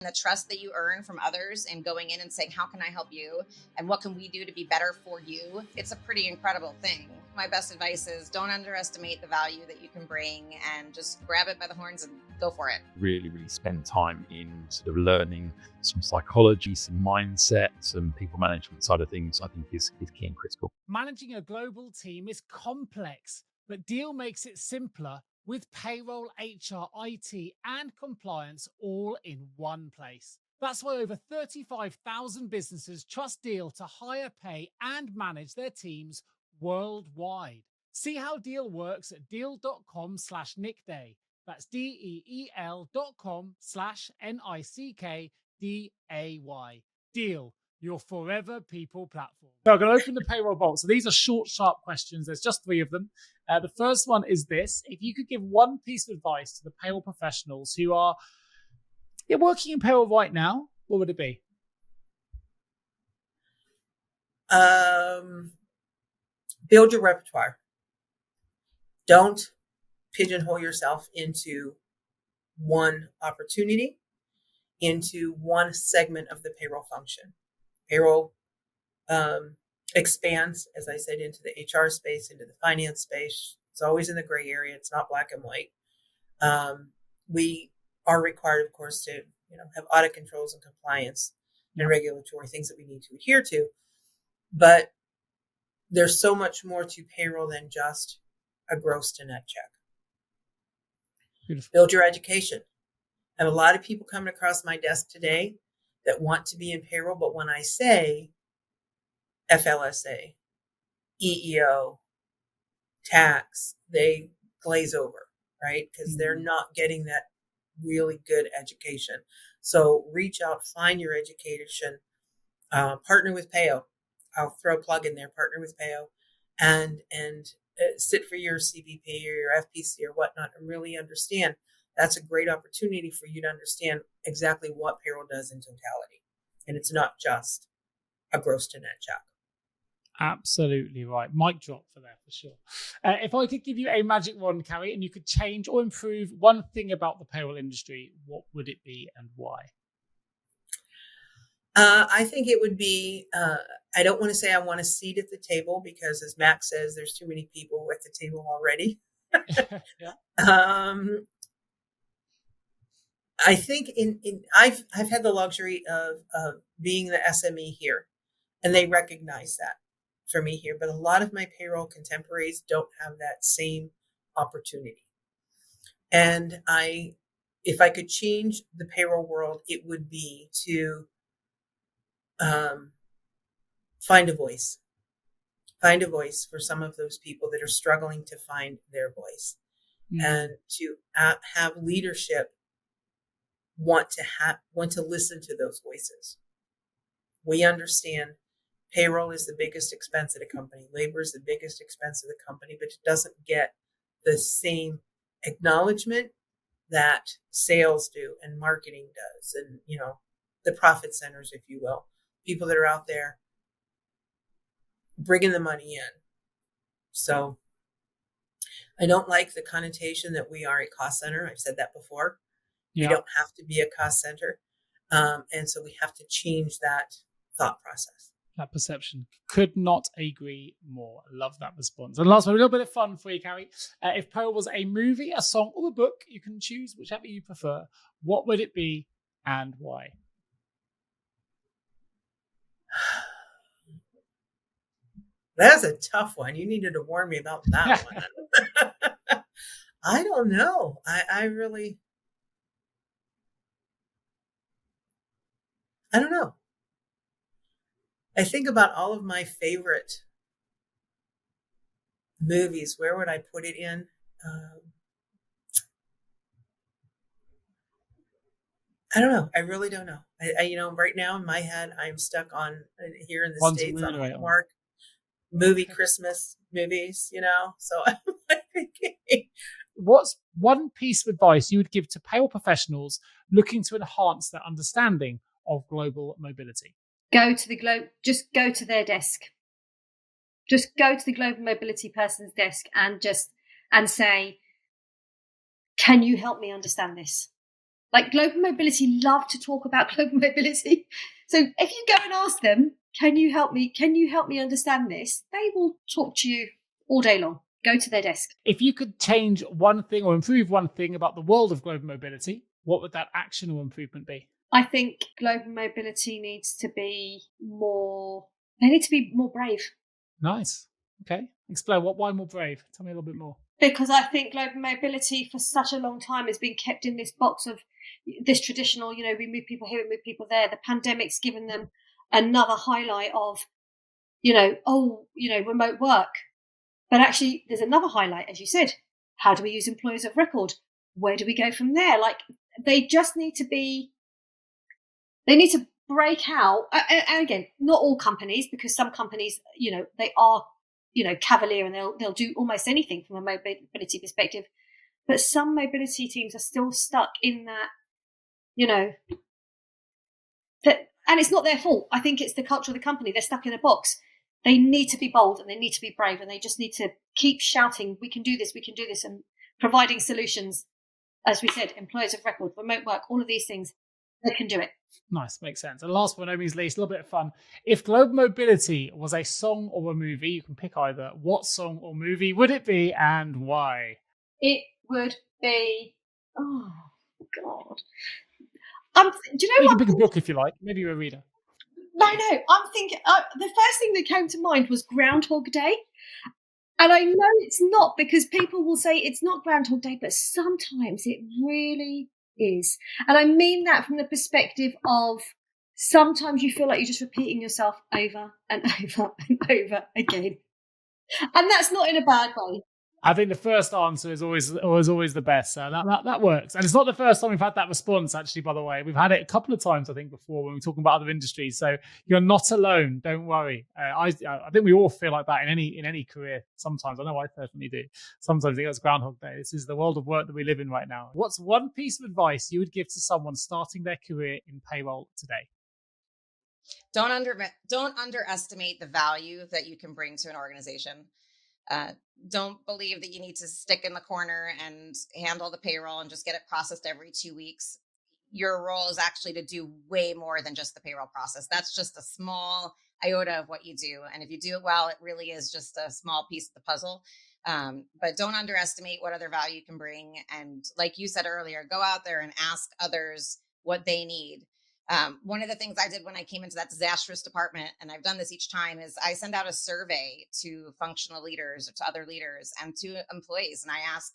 the trust that you earn from others and going in and saying, how can I help you? And what can we do to be better for you? It's a pretty incredible thing. My best advice is don't underestimate the value that you can bring and just grab it by the horns and go for it. Really spend time in sort of learning some psychology, some mindset, some people management side of things, I think is key and critical. Managing a global team is complex, but Deel makes it simpler with payroll, HR, IT, and compliance all in one place. That's why over 35,000 businesses trust Deel to hire, pay, and manage their teams worldwide. See how Deel works at deel.com/nickday. That's DEEL.com/NICKDAY. Deel, your forever people platform. So I'm going to open the payroll vault. So these are short, sharp questions. There's just 3 of them. The first one is this. If you could give one piece of advice to the payroll professionals who are working in payroll right now, what would it be? Build your repertoire. Don't pigeonhole yourself into one opportunity, into one segment of the payroll function. Payroll expands, as I said, into the HR space, into the finance space. It's always in the gray area. It's not black and white. We are required, of course, to have audit controls and compliance and regulatory things that we need to adhere to. But there's so much more to payroll than just a gross to net check. Beautiful. Build your education. I have a lot of people coming across my desk today that want to be in payroll, but when I say FLSA, EEO, tax, they glaze over, right? Because they're not getting that really good education. So reach out, find your education, partner with Payo. I'll throw a plug in there, partner with Payo, and sit for your CVP or your FPC or whatnot and really understand. That's a great opportunity for you to understand exactly what payroll does in totality. And it's not just a gross to net check. Absolutely right. Mic drop for that, for sure. If I could give you a magic wand, Cari, and you could change or improve one thing about the payroll industry, what would it be and why? I think it would be, I don't want to say I want a seat at the table because, as Max says, there's too many people at the table already. Yeah. I think I've had the luxury of being the SME here, and they recognize that for me here. But a lot of my payroll contemporaries don't have that same opportunity. And if I could change the payroll world, it would be to find a voice for some of those people that are struggling to find their voice, and to have leadership want to listen to those voices. We understand payroll is the biggest expense at a company. Labor is the biggest expense of the company, but it doesn't get the same acknowledgement that sales do and marketing does, and the profit centers, if you will, people that are out there bringing the money in. So I don't like the connotation that we are a cost center. I've said that before. Yeah. We don't have to be a cost center. And so we have to change that thought process. That perception. Could not agree more. I love that response. And last one, a little bit of fun for you, Cari. If payroll was a movie, a song, or a book, you can choose whichever you prefer. What would it be and why? That's a tough one. You needed to warn me about that one. I don't know. I don't know. I think about all of my favorite movies. Where would I put it in? I don't know. I really don't know. I right now in my head, I'm stuck on here in the States on Hallmark movie Christmas movies, so I'm thinking. What's one piece of advice you would give to payroll professionals looking to enhance their understanding of global mobility? Just go to their desk. Just go to the global mobility person's desk and say, can you help me understand this? Like global mobility love to talk about global mobility. So if you go and ask them, can you help me? Can you help me understand this? They will talk to you all day long. Go to their desk. If you could change one thing or improve one thing about the world of global mobility, what would that action or improvement be? I think global mobility needs to be more, they need to be more brave. Nice. Okay. Explain why more brave? Tell me a little bit more. Because I think global mobility for such a long time has been kept in this box of this traditional, we move people here, we move people there. The pandemic's given them another highlight of, remote work. But actually, there's another highlight, as you said. How do we use employers of record? Where do we go from there? Like, they just need to break out. And again, not all companies, because some companies, they are, cavalier and they'll do almost anything from a mobility perspective. But some mobility teams are still stuck in that, and it's not their fault. I think it's the culture of the company. They're stuck in a box. They need to be bold and they need to be brave, and they just need to keep shouting, we can do this, and providing solutions. As we said, employers of record, remote work, all of these things, they can do it. Nice, makes sense. And last but no means least, a little bit of fun. If global mobility was a song or a movie, you can pick either. What song or movie would it be and why? It would be, oh God. Do you know You what? can pick a book if you like. Maybe you're a reader. No, I'm thinking, the first thing that came to mind was Groundhog Day. And I know it's not, because people will say it's not Groundhog Day, but sometimes it really is. And I mean that from the perspective of sometimes you feel like you're just repeating yourself over and over and over again. And that's not in a bad way. I think the first answer is always the best. So that works. And it's not the first time we've had that response, actually, by the way. We've had it a couple of times, I think, before when we're talking about other industries. So you're not alone. Don't worry. I think we all feel like that in any career sometimes. I know I personally do. Sometimes I think it's Groundhog Day. This is the world of work that we live in right now. What's one piece of advice you would give to someone starting their career in payroll today? Don't underestimate the value that you can bring to an organization. Don't believe that you need to stick in the corner and handle the payroll and just get it processed every 2 weeks. Your role is actually to do way more than just the payroll process. That's just a small iota of what you do. And if you do it well, it really is just a small piece of the puzzle. But don't underestimate what other value you can bring. And like you said earlier, go out there and ask others what they need. One of the things I did when I came into that disastrous department, and I've done this each time, is I send out a survey to functional leaders or to other leaders and to employees. And I ask,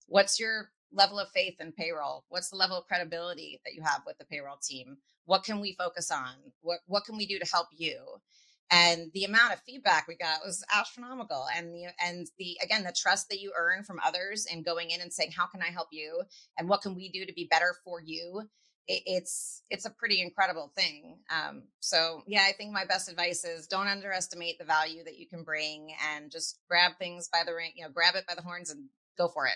what's your level of faith in payroll? What's the level of credibility that you have with the payroll team? What can we focus on? What can we do to help you? And the amount of feedback we got was astronomical. And the trust that you earn from others and going in and saying, how can I help you? And what can we do to be better for you? It's a pretty incredible thing. So yeah, I think my best advice is don't underestimate the value that you can bring, and just grab things by the grab it by the horns and go for it.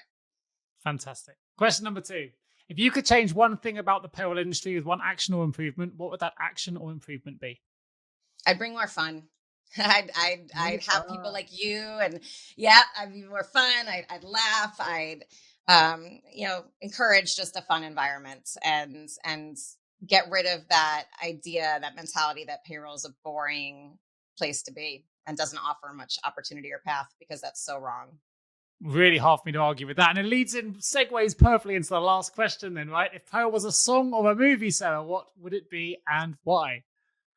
Fantastic. Question number 2. If you could change one thing about the payroll industry with one action or improvement, what would that action or improvement be? I'd bring more fun. I'd have people like you, and I'd be more fun. I'd laugh. I'd encourage just a fun environment and get rid of that idea, that mentality that payroll is a boring place to be and doesn't offer much opportunity or path, because that's so wrong. Really hard for me to argue with that. And it segues perfectly into the last question then, right? If payroll was a song or a movie, Sarah, what would it be and why?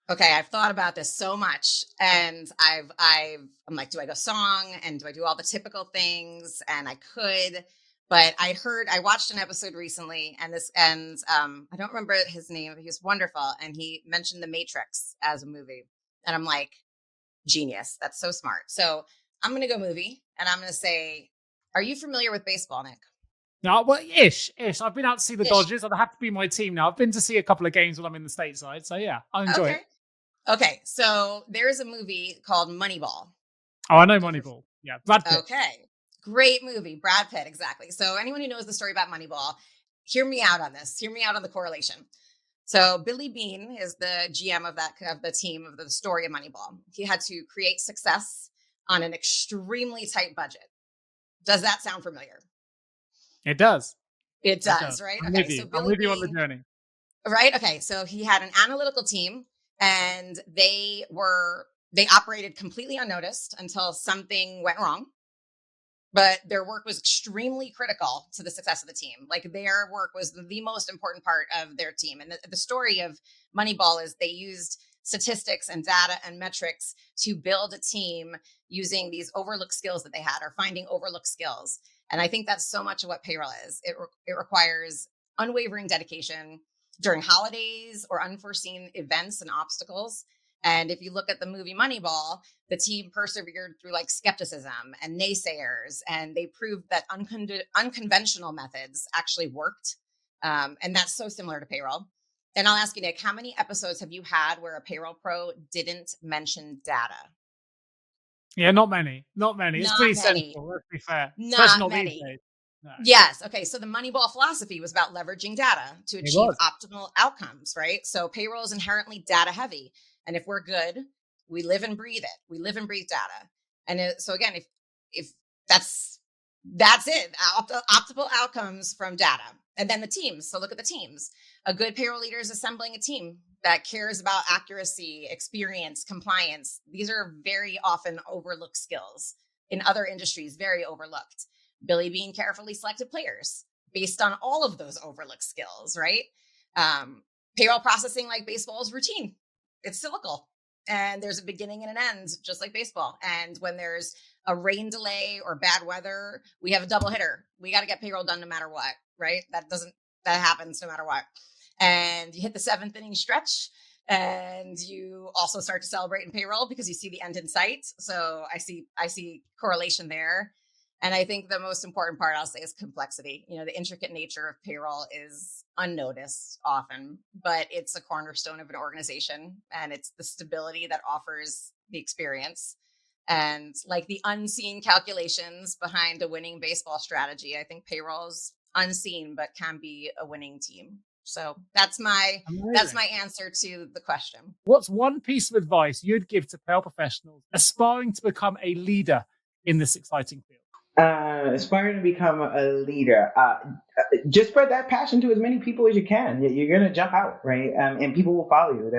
Okay, I've thought about this so much, and I'm like, do I go song and do I do all the typical things? And I could. But I watched an episode recently, and I don't remember his name, but he was wonderful. And he mentioned The Matrix as a movie. And I'm like, genius. That's so smart. So I'm going to go movie, and I'm going to say, are you familiar with baseball, Nick? No, well, ish. I've been out to see the Dodgers. I'd have to be my team now. I've been to see a couple of games when I'm in the stateside. So yeah, I enjoy it. Okay. So there's a movie called Moneyball. Oh, I know Moneyball. Yeah, Brad Pitt. Okay. Great movie. Brad Pitt, exactly. So anyone who knows the story about Moneyball, hear me out on this. Hear me out on the correlation. So Billy Beane is the GM of the team of the story of Moneyball. He had to create success on an extremely tight budget. Does that sound familiar? It does. It does, right? I'm Okay, with you. so I'm Billy with you on the Bean, journey. right? Okay, so he had an analytical team, and they operated completely unnoticed until something went wrong. But their work was extremely critical to the success of the team. Like, their work was the most important part of their team. And the story of Moneyball is they used statistics and data and metrics to build a team using these overlooked skills that they had, or finding overlooked skills. And I think that's so much of what payroll is. It requires unwavering dedication during holidays or unforeseen events and obstacles. And if you look at the movie Moneyball, the team persevered through like skepticism and naysayers, and they proved that unconventional methods actually worked. And that's so similar to payroll. And I'll ask you, Nick, how many episodes have you had where a payroll pro didn't mention data? Yeah, not many. It's Not pretty many. central, let's be fair. Not Especially not many. these days. No. Yes. Okay. So the Moneyball philosophy was about leveraging data to achieve optimal outcomes, right? So payroll is inherently data heavy. And if we're good, we live and breathe it. We live and breathe data. And so again, if that's it, optimal outcomes from data. And then the teams. So look at the teams. A good payroll leader is assembling a team that cares about accuracy, experience, compliance. These are very often overlooked skills in other industries, very overlooked. Billy Bean carefully selected players based on all of those overlooked skills, right? Payroll processing, like baseball, is routine. It's cyclical. And there's a beginning and an end, just like baseball. And when there's a rain delay or bad weather, we have a double hitter. We got to get payroll done no matter what, right? That happens no matter what. And you hit the 7th inning stretch, and you also start to celebrate in payroll because you see the end in sight. So I see correlation there. And I think the most important part, I'll say, is complexity. You know, the intricate nature of payroll is unnoticed often, but it's a cornerstone of an organization, and it's the stability that offers the experience. And like the unseen calculations behind a winning baseball strategy, I think payroll is unseen, but can be a winning team. So that's my answer to the question. What's one piece of advice you'd give to payroll professionals aspiring to become a leader in this exciting field? Aspiring to become a leader, just spread that passion to as many people as you can. You're going to jump out, right? And people will follow you.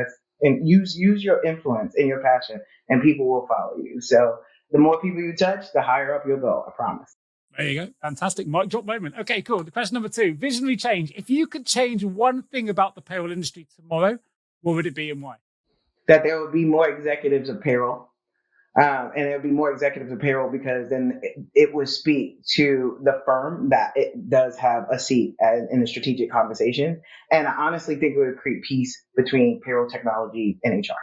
And use your influence and your passion, and people will follow you. So the more people you touch, the higher up you'll go. I promise. There you go. Fantastic mic drop moment. Okay, cool. The question number 2, visionary change. If you could change one thing about the payroll industry tomorrow, what would it be and why? That there would be more executives of payroll. And there would be more executives of payroll, because then it would speak to the firm that it does have a seat in the strategic conversation. And I honestly think it would create peace between payroll technology and HR.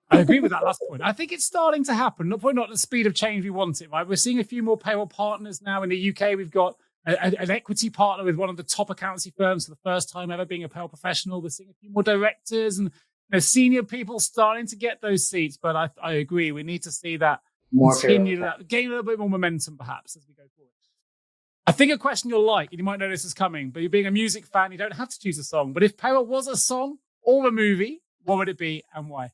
I agree with that last point. I think it's starting to happen. Probably not at the speed of change we want it, right? We're seeing a few more payroll partners now. In the UK, we've got an equity partner with one of the top accountancy firms for the first time ever being a payroll professional. We're seeing a few more directors and senior people starting to get those seats. But I agree. We need to see that continue, gain a little bit more momentum perhaps as we go forward. I think a question you'll like, and you might know this is coming, but you're being a music fan, you don't have to choose a song. But if payroll was a song or a movie, what would it be and why?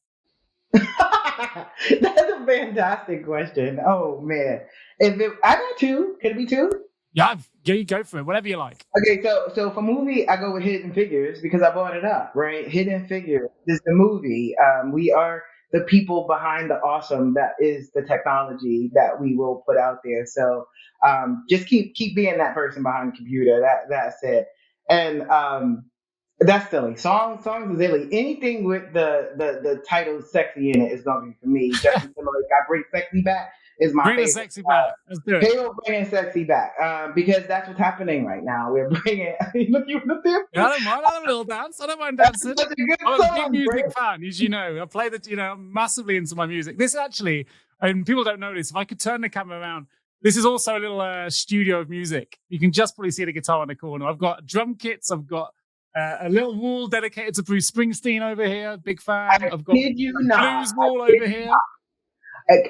That's a fantastic question. Oh man, I got 2. Could it be 2? Yeah, you go for it. Whatever you like. Okay, so for movie, I go with Hidden Figures because I brought it up. Right, Hidden Figures is the movie. We are the people behind the awesome that is the technology that we will put out there. So just keep being that person behind the computer. That's it. And that's silly. Songs is silly. Anything with the title "sexy" in it is gonna be for me. Justin Timberlake, I Bring Sexy Back is my favorite. Bring the sexy back. Let's do it. Payroll bringing sexy back because that's what's happening right now. We're bringing. Look, you look there. Yeah, I don't mind. I have a little dance. I don't mind dancing. That's such a good I'm a song, big music bro. fan, as you know. I play I'm massively into my music. This actually, and people don't know this, if I could turn the camera around, this is also a little studio of music. You can just probably see the guitar in the corner. I've got drum kits. I've got a little wall dedicated to Bruce Springsteen over here. Big fan. I've got a blues wall over here.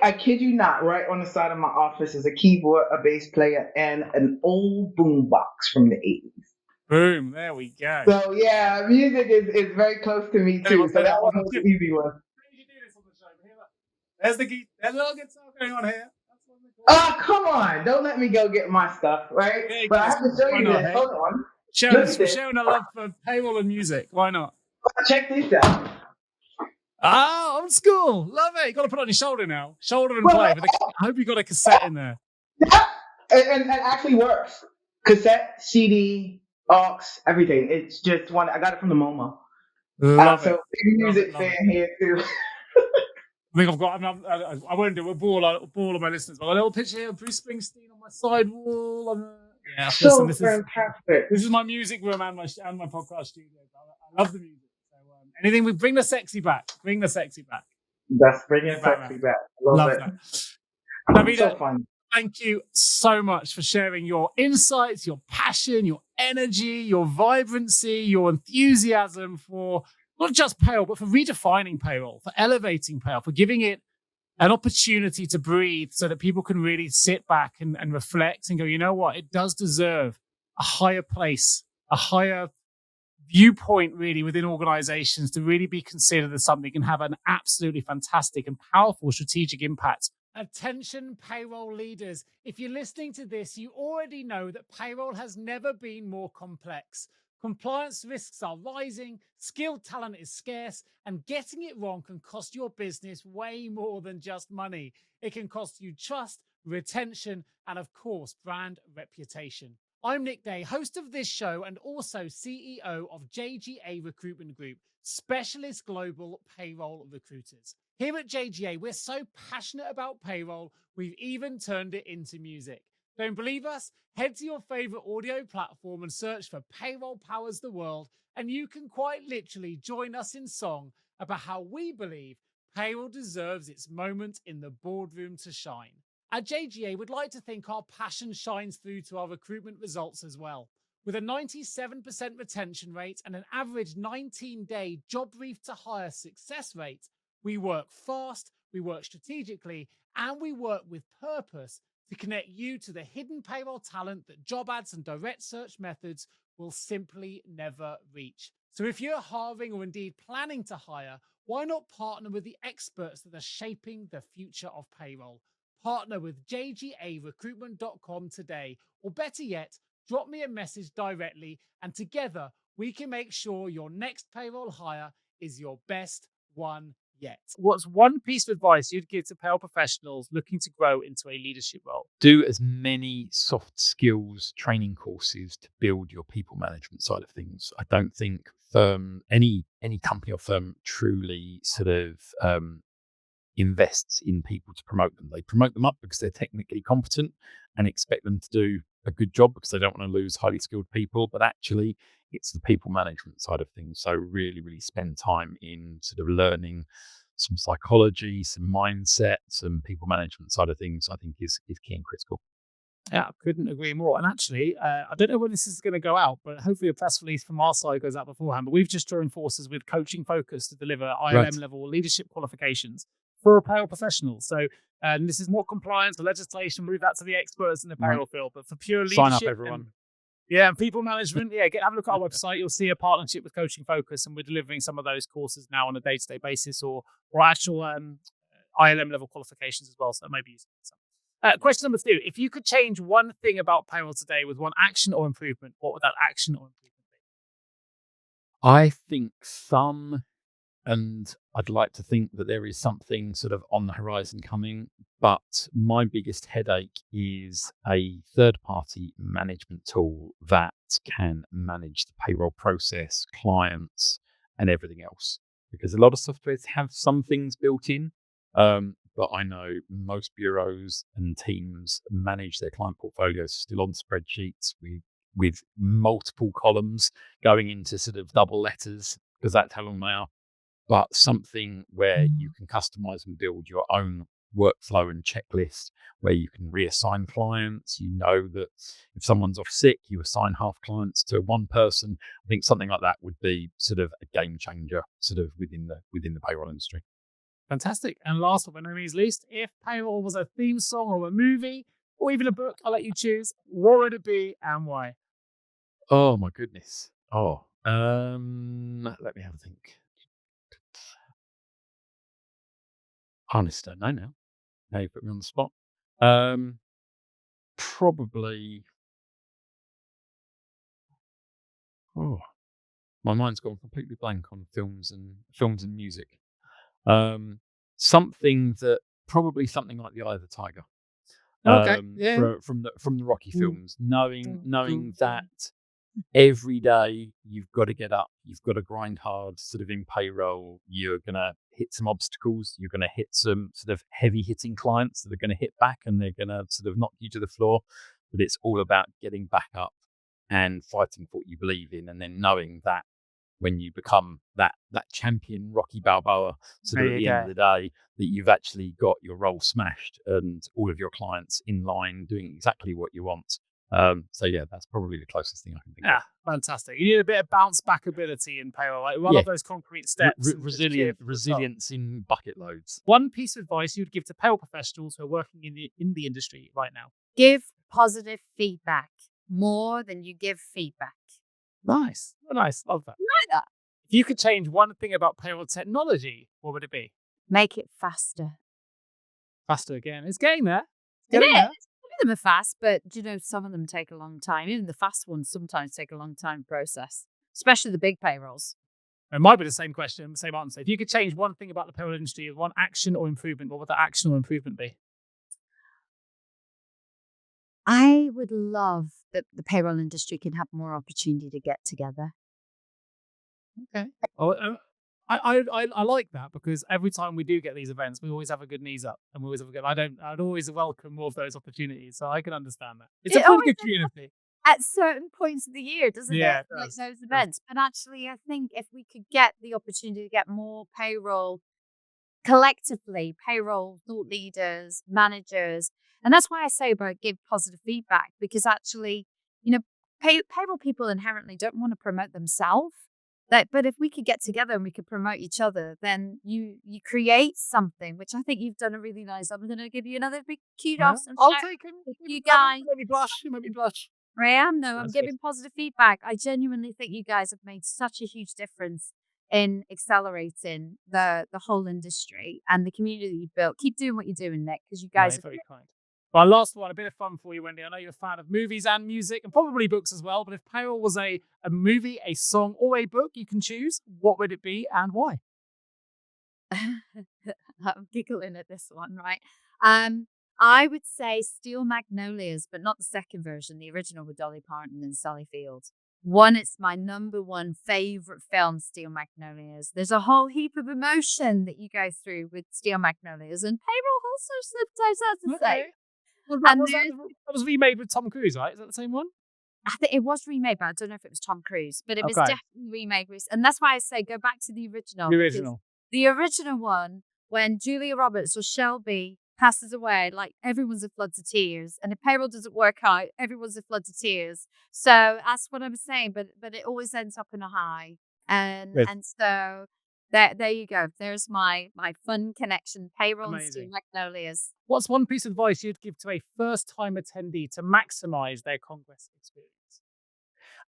I kid you not, right on the side of my office is a keyboard, a bass player, and an old boombox from the 80s. Boom, there we go. So yeah, music is very close to me too. So that one was the easy one. How did you do this on the show? There's the little guitar going on here. Oh, come on. Don't let me go get my stuff, right? Yeah, but I have to show you this. Hold on. Sharing, Look at this. sharing a love for payroll and music. Why not? Check this out. Ah, old school. Love it. You got to put it on your shoulder now. Shoulder and Well, play. I hope you got a cassette in there. yeah, and it actually works. Cassette, CD, aux, everything. It's just one. I got it from the MoMA. Love So it. big Love music it, love fan it. here too. I think I've got. I won't do a ball of my listeners. But a little picture here of Bruce Springsteen on my side wall. Yeah, listen. So fantastic. This is my music room and my podcast studio. I love the music. So anything we bring the sexy back. Bring the sexy back. That's bringing sexy back. Love it. That. Davida, So fun. thank you so much for sharing your insights, your passion, your energy, your vibrancy, your enthusiasm for not just payroll, but for redefining payroll, for elevating payroll, for giving it an opportunity to breathe so that people can really sit back and reflect and go, you know what, it does deserve a higher place, a higher viewpoint really within organizations to really be considered as something and have an absolutely fantastic and powerful strategic impact. Attention payroll leaders. If you're listening to this, you already know that payroll has never been more complex. Compliance risks are rising, skilled talent is scarce, and getting it wrong can cost your business way more than just money. It can cost you trust, retention, and of course, brand reputation. I'm Nick Day, host of this show and also CEO of JGA Recruitment Group, specialist global payroll recruiters. Here at JGA, we're so passionate about payroll, we've even turned it into music. Don't believe us? Head to your favorite audio platform and search for Payroll Powers the World, and you can quite literally join us in song about how we believe payroll deserves its moment in the boardroom to shine. At JGA, we'd like to think our passion shines through to our recruitment results as well. With a 97% retention rate and an average 19-day job brief to hire success rate, we work fast, we work strategically, and we work with purpose to connect you to the hidden payroll talent that job ads and direct search methods will simply never reach. So if you're hiring or indeed planning to hire, why not partner with the experts that are shaping the future of payroll? Partner with jgarecruitment.com today, or better yet, drop me a message directly, and together we can make sure your next payroll hire is your best one yet. What's one piece of advice you'd give to payroll professionals looking to grow into a leadership role? Do as many soft skills training courses to build your people management side of things. I don't think any company or firm truly sort of invests in people to promote them. They promote them up because they're technically competent and expect them to do a good job because they don't want to lose highly skilled people. But actually, it's the people management side of things. So really, really spend time in sort of learning some psychology, some mindset, some people management side of things. I think is key and critical. Yeah, I couldn't agree more. And actually, I don't know when this is going to go out, but hopefully a press release from our side goes out beforehand. But we've just joined forces with Coaching Focus to deliver ILM level leadership qualifications for payroll professionals. So this is more compliance, the legislation, move that to the experts in the payroll field. But for pure leadership. Sign up, everyone. And people management, have a look at our website. You'll see a partnership with Coaching Focus, and we're delivering some of those courses now on a day-to-day basis or actual ILM level qualifications as well. So that may be useful. Question number 2. If you could change one thing about payroll today with one action or improvement, what would that action or improvement be? I think and I'd like to think that there is something sort of on the horizon coming, but my biggest headache is a third-party management tool that can manage the payroll process, clients, and everything else. Because a lot of softwares have some things built in, but I know most bureaus and teams manage their client portfolios still on spreadsheets with multiple columns going into sort of double letters because that's how long they are. But something where you can customize and build your own workflow and checklist where you can reassign clients. You know that if someone's off sick, you assign half clients to one person. I think something like that would be sort of a game changer sort of within the payroll industry. Fantastic. And last but by no means least, if payroll was a theme song or a movie or even a book, I'll let you choose. What would it be and why? Oh my goodness. Let me have a think. Honest, I don't know now. Now you put me on the spot. Probably Oh, my mind's gone completely blank on films and music. Something like The Eye of the Tiger. Okay. Yeah. From the Rocky Mm. films, knowing that every day you've got to get up, you've got to grind hard. Sort of in payroll, you're gonna hit some obstacles, you're gonna hit some sort of heavy hitting clients that are gonna hit back, and they're gonna sort of knock you to the floor. But it's all about getting back up and fighting for what you believe in, and then knowing that when you become that champion Rocky Balboa, sort of There at you the end go. of the day, that you've actually got your role smashed and all of your clients in line doing exactly what you want. So yeah, that's probably the closest thing I can think Yeah, of. fantastic. You need a bit of bounce back ability in payroll, like run up those concrete steps. And just cheer from the top. Resilience in bucket loads. One piece of advice you'd give to payroll professionals who are working in the industry right now. Give positive feedback more than you give feedback. Nice. Oh, nice. Love that. Like that. If you could change one thing about payroll technology, what would it be? Make it faster. Faster again. It's getting there. It is. Some of them are fast, but some of them take a long time. Even the fast ones sometimes take a long time to process, especially the big payrolls. It might be the same question, same answer. If you could change one thing about the payroll industry, one action or improvement, what would that action or improvement be? I would love that the payroll industry can have more opportunity to get together. Okay. Oh, I like that, because every time we do get these events, we always have a good knees up, and we always have a good. I'd always welcome more of those opportunities, so I can understand that. It's a pretty good community. At certain points of the year, doesn't Yeah, it? it Like does. those events. But actually, I think if we could get the opportunity to get more payroll collectively, payroll thought leaders, managers, and that's why I say about give positive feedback, because actually, payroll people inherently don't want to promote themselves. But if we could get together and we could promote each other, then you create something, which I think you've done a really nice. I'm going to give you another big kudos. And I'll shout take him. you guys. Maybe blush. Maybe blush. I am. No, I'm That's giving positive feedback. I genuinely think you guys have made such a huge difference in accelerating the whole industry and the community you've built. Keep doing what you're doing, Nick, because you guys Very kind. Well, last one, a bit of fun for you, Wendy. I know you're a fan of movies and music, and probably books as well. But if payroll was a movie, a song, or a book you can choose, what would it be and why? I'm giggling at this one, right? I would say Steel Magnolias, but not the second version, the original with Dolly Parton and Sally Field. One, it's my number one favorite film, Steel Magnolias. There's a whole heap of emotion that you go through with Steel Magnolias, and payroll also sometimes has the same. That was remade with Tom Cruise, right? Is that the same one? I think it was remade, but I don't know if it was Tom Cruise. But it was Okay. definitely remade, and that's why I say go back to the original. The original. The original one, when Julia Roberts or Shelby passes away, like everyone's in floods of tears, and if payroll doesn't work out, everyone's in floods of tears. So that's what I'm saying. But it always ends up in a high, and so there you go. There's my fun connection. Payroll and Steel Magnolias. What's one piece of advice you'd give to a first-time attendee to maximize their Congress experience?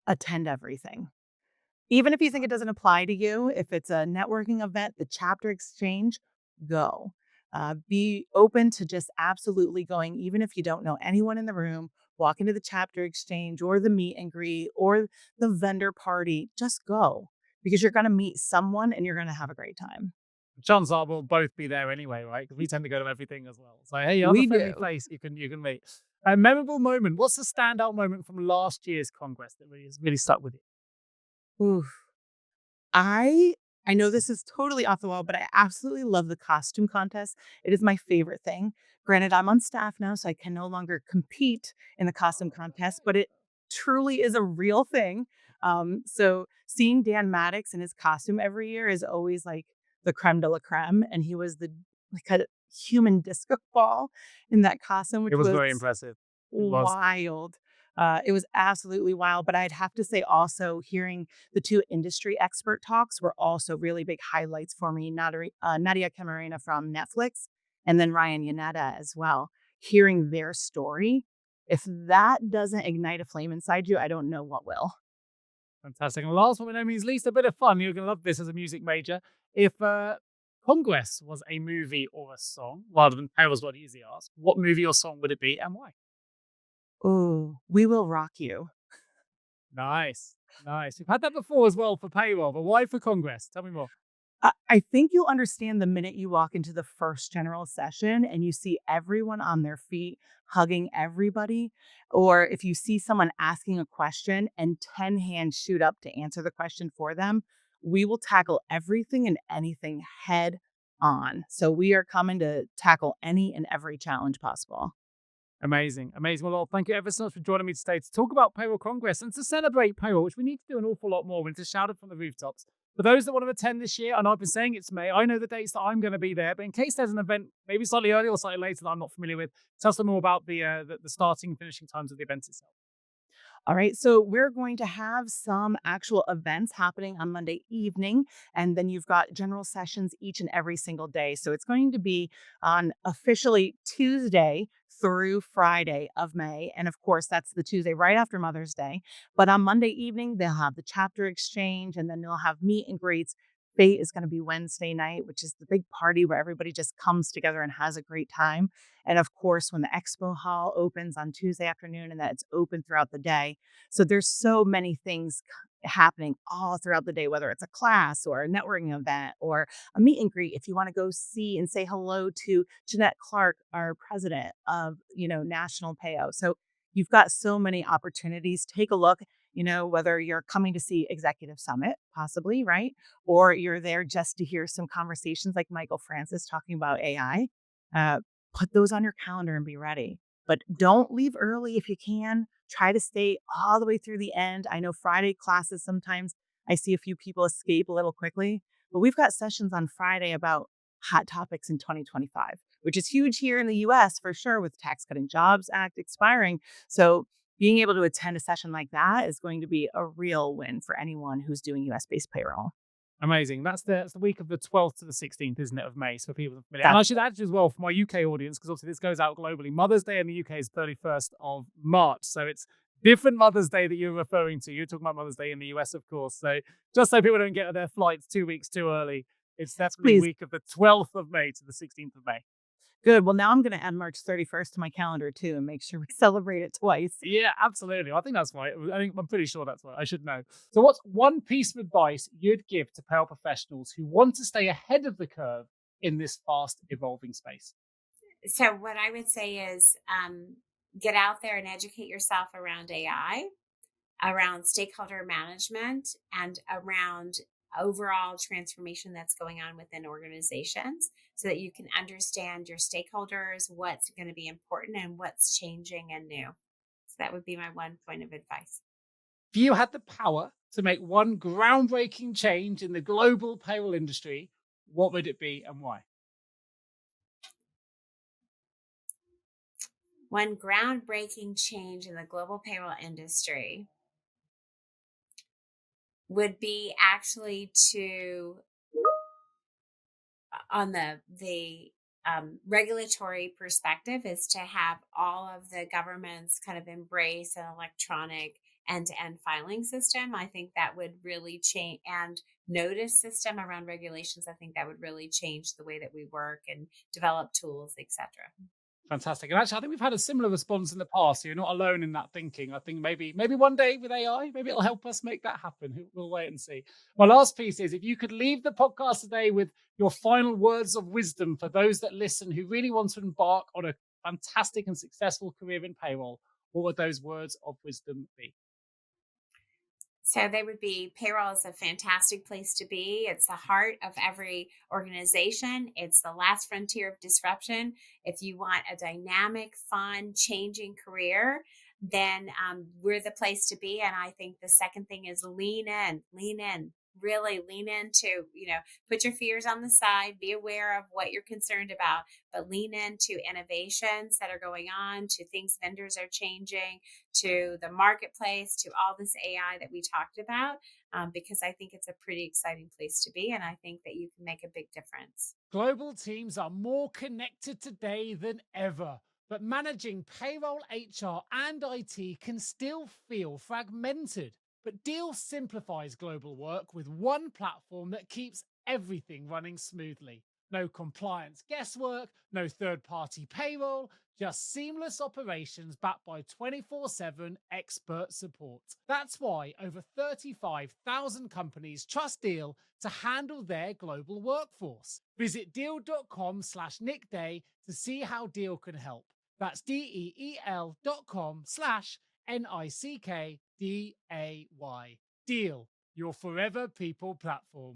Attend everything. Even if you think it doesn't apply to you, if it's a networking event, the chapter exchange, go. Be open to just absolutely going, even if you don't know anyone in the room, walk into the chapter exchange or the meet and greet or the vendor party. Just go, because you're going to meet someone and you're going to have a great time. Chances are we'll both be there anyway, right? Because we tend to go to everything as well. So hey, you're a friendly place you can meet. A memorable moment. What's the standout moment from last year's Congress that really stuck with you? Oof. I know this is totally off the wall, but I absolutely love the costume contest. It is my favorite thing. Granted, I'm on staff now, so I can no longer compete in the costume contest, but it truly is a real thing. So seeing Dan Maddox in his costume every year is always like the creme de la creme. And he was like a human disco ball in that costume, which It was very impressive. Wild. It was absolutely wild. But I'd have to say also hearing the two industry expert talks were also really big highlights for me. Nadia Camarena from Netflix and then Ryan Yanetta as well. Hearing their story, if that doesn't ignite a flame inside you, I don't know what will. Fantastic. And the last one, by no means least, a bit of fun. You're going to love this as a music major. If Congress was a movie or a song, rather than Payroll's what I usually ask, what movie or song would it be and why? Oh, We Will Rock You. Nice. Nice. We've had that before as well for payroll, but why for Congress? Tell me more. I think you'll understand the minute you walk into the first general session and you see everyone on their feet hugging everybody, or if you see someone asking a question and 10 hands shoot up to answer the question for them, we will tackle everything and anything head on. So we are coming to tackle any and every challenge possible. Amazing. Amazing. Well, thank you ever so much for joining me today to talk about Payroll Congress and to celebrate payroll, which we need to do an awful lot more. We need to shout it from the rooftops. For those that want to attend this year, and I've been saying it's May, I know the dates that I'm going to be there, but in case there's an event maybe slightly earlier or slightly later that I'm not familiar with, tell us more about the starting and finishing times of the event itself. All right. So we're going to have some actual events happening on Monday evening, and then you've got general sessions each and every single day. So it's going to be on officially Tuesday through Friday of May. And of course, that's the Tuesday right after Mother's Day. But on Monday evening, they'll have the chapter exchange, and then they'll have meet and greets. Fate is going to be Wednesday night, which is the big party where everybody just comes together and has a great time. And of course, when the expo hall opens on Tuesday afternoon, and that's open throughout the day. So there's so many things happening all throughout the day, whether it's a class or a networking event or a meet and greet. If you want to go see and say hello to Jeanette Clark, our president of, National Payout. So you've got so many opportunities. Take a look, whether you're coming to see Executive Summit, possibly, right? Or you're there just to hear some conversations like Michael Francis talking about AI. Put those on your calendar and be ready. But don't leave early if you can. Try to stay all the way through the end. I know Friday classes, sometimes I see a few people escape a little quickly, but we've got sessions on Friday about hot topics in 2025, which is huge here in the US for sure, with Tax Cut and Jobs Act expiring. So being able to attend a session like that is going to be a real win for anyone who's doing US-based payroll. Amazing. That's the week of the 12th to the 16th, isn't it, of May? So people are familiar. And I should add as well for my UK audience, because obviously this goes out globally. Mother's Day in the UK is 31st of March. So it's different Mother's Day that you're referring to. You're talking about Mother's Day in the US, of course. So just so people don't get their flights 2 weeks too early, it's definitely week of the 12th of May to the 16th of May. Good. Well, now I'm going to add March 31st to my calendar too and make sure we celebrate it twice. Yeah, absolutely. I think that's right. I'm pretty sure that's right. I should know. So what's one piece of advice you'd give to payroll professionals who want to stay ahead of the curve in this fast evolving space? So what I would say is get out there and educate yourself around AI, around stakeholder management, and around overall transformation that's going on within organizations, so that you can understand your stakeholders, what's going to be important and what's changing and new. So that would be my one point of advice. If you had the power to make one groundbreaking change in the global payroll industry, what would it be and why? One groundbreaking change in the global payroll industry would be actually to, on the regulatory perspective, is to have all of the governments kind of embrace an electronic end-to-end filing system. I think that would really change, and notice system around regulations. I think that would really change the way that we work and develop tools, etc. Fantastic. And actually, I think we've had a similar response in the past. So you're not alone in that thinking. I think maybe one day with AI, maybe it'll help us make that happen. We'll wait and see. My last piece is, if you could leave the podcast today with your final words of wisdom for those that listen who really want to embark on a fantastic and successful career in payroll, what would those words of wisdom be? So they would be, payroll is a fantastic place to be. It's the heart of every organization. It's the last frontier of disruption. If you want a dynamic, fun, changing career, then we're the place to be. And I think the second thing is lean in, really lean into, put your fears on the side, be aware of what you're concerned about, but lean into innovations that are going on, to things vendors are changing, to the marketplace, to all this AI that we talked about, because I think it's a pretty exciting place to be. And I think that you can make a big difference. Global teams are more connected today than ever, but managing payroll, HR, and IT can still feel fragmented. But Deel simplifies global work with one platform that keeps everything running smoothly. No compliance guesswork, no third-party payroll, just seamless operations backed by 24/7 expert support. That's why over 35,000 companies trust Deel to handle their global workforce. Visit deel.com/nickday to see how Deel can help. That's DEEL.com/NICKDAY. Deel, your forever people platform.